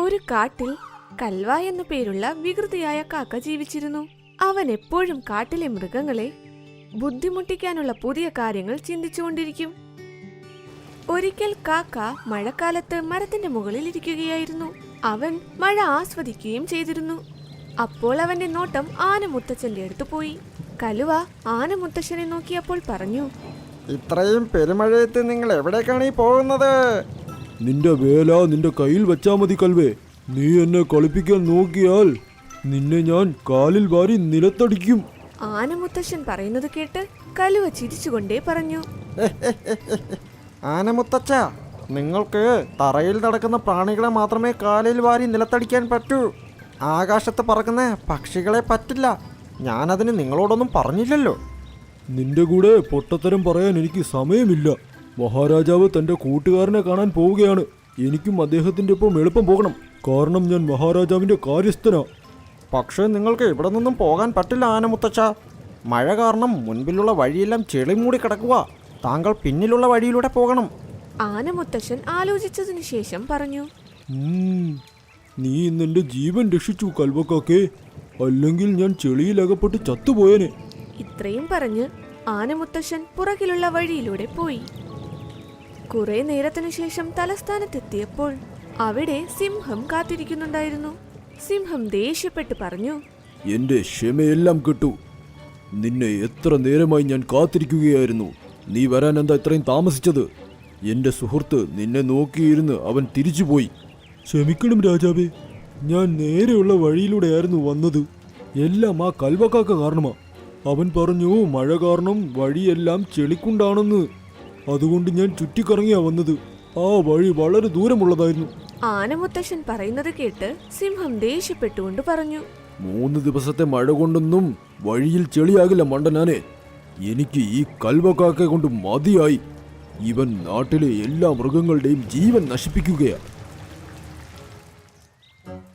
ഒരു കാട്ടിൽ കൽവ എന്നു പേരുള്ള വികൃതിയായ കാക്ക ജീവിച്ചിരുന്നു. അവൻ എപ്പോഴും കാട്ടിലെ മൃഗങ്ങളെ ബുദ്ധിമുട്ടിക്കാനുള്ള പുതിയ കാര്യങ്ങൾ ചിന്തിച്ചുകൊണ്ടിരിക്കും. ഒരിക്കൽ കാക്ക മഴക്കാലത്ത് മരത്തിന്റെ മുകളിൽ ഇരിക്കുകയായിരുന്നു. അവൻ മഴ ആസ്വദിക്കുകയും ചെയ്തിരുന്നു. അപ്പോൾ അവന്റെ നോട്ടം ആനമുത്തച്ഛന്റെ അടുത്ത് പോയി. കലുവ ആനമുത്തശ്ശനെ നോക്കിയപ്പോൾ പറഞ്ഞു, ഇത്രയും പെരുമഴയത്ത് നിങ്ങൾ എവിടേക്കാണ് ഈ പോകുന്നത്? നിന്റെ വേല നിന്റെ കയ്യിൽ വെച്ചാ മതി കൽവേ. നീ എന്നെ കളിപ്പിക്കാൻ നോക്കിയാൽ നിന്നെ ഞാൻ കാലിൽ വാരി നിലത്തടിക്കും. ആനമുത്തശ്ശൻ പറയുന്നത് കേട്ട് കലുവ ചിരിച്ചുകൊണ്ടേ പറഞ്ഞു, ആനമുത്തച്ഛ, നിങ്ങൾക്ക് തറയിൽ നടക്കുന്ന പ്രാണികളെ മാത്രമേ കാലിൽ വാരി നിലത്തടിക്കാൻ പറ്റൂ. ആകാശത്ത് പറക്കുന്ന പക്ഷികളെ പറ്റില്ല. ഞാനതിന് നിങ്ങളോടൊന്നും പറഞ്ഞില്ലല്ലോ. നിന്റെ കൂടെ പൊട്ടത്തരം പറയാൻ എനിക്ക് സമയമില്ല. മഹാരാജാവ് തന്റെ കൂട്ടുകാരനെ കാണാൻ പോവുകയാണ്. എനിക്കും അദ്ദേഹത്തിന്റെ ഒപ്പം എളുപ്പം പോകണം. കാരണം ഞാൻ മഹാരാജാവിന്റെ കാര്യസ്ഥനാ. പക്ഷേ നിങ്ങൾക്ക് ഇവിടെ നിന്നും പോകാൻ പറ്റില്ല ആനമുത്തച്ഛ. മഴ കാരണം മുൻപിലുള്ള വഴിയെല്ലാം ചെളി മൂടി കിടക്കുക. താങ്കൾ പിന്നിലുള്ള വഴിയിലൂടെ പോകണം. ആനമുത്തശ്ശൻ ആലോചിച്ചതിനു ശേഷം പറഞ്ഞു, നീ ഇന്നെന്റെ ജീവൻ രക്ഷിച്ചു കൽവക്കാക്കേ. അല്ലെങ്കിൽ ഞാൻ ചെളിയിലകപ്പെട്ട് ചത്തുപോയനെ. ഇത്രയും പറഞ്ഞ് ആനമുത്തശ്ശൻ പുറകിലുള്ള വഴിയിലൂടെ പോയി. കുറെ നേരത്തിനു ശേഷം തലസ്ഥാനത്തെത്തിയപ്പോൾ അവിടെ സിംഹം കാത്തിരിക്കുന്നുണ്ടായിരുന്നു. സിംഹം ദേഷ്യപ്പെട്ട് പറഞ്ഞു, എന്റെ ക്ഷമയെല്ലാം കിട്ടു. നിന്നെ എത്ര നേരമായി ഞാൻ കാത്തിരിക്കുകയായിരുന്നു. നീ വരാൻ എന്താ ഇത്രയും താമസിച്ചത്? എന്റെ സുഹൃത്ത് നിന്നെ നോക്കിയിരുന്ന് അവൻ തിരിച്ചുപോയി. ക്ഷമിക്കണം രാജാവേ, ഞാൻ നേരെയുള്ള വഴിയിലൂടെയായിരുന്നു വന്നത്. എല്ലാം ആ കൽവക്കാക്ക കാരണമാ. അവൻ പറഞ്ഞു മഴ കാരണം വഴിയെല്ലാം ചെളിക്കുണ്ടാണെന്ന്. അതുകൊണ്ട് ഞാൻ ചുറ്റിക്കറങ്ങിയാ വന്നത്. ആ വഴി വളരെ ദൂരമുള്ളതായിരുന്നു. ആനമുത്തശ്ശൻ പറയുന്നത് കേട്ട് സിംഹം ദേഷ്യപ്പെട്ടുകൊണ്ട് പറഞ്ഞു, 3 ദിവസത്തെ മഴ കൊണ്ടൊന്നും വഴിയിൽ ചെളിയാകില്ല മണ്ടനാനെ. എനിക്ക് ഈ കൽവക്കാക്ക കൊണ്ട് മതിയായി. ഇവൻ നാട്ടിലെ എല്ലാ മൃഗങ്ങളുടെയും ജീവൻ നശിപ്പിക്കുകയാ.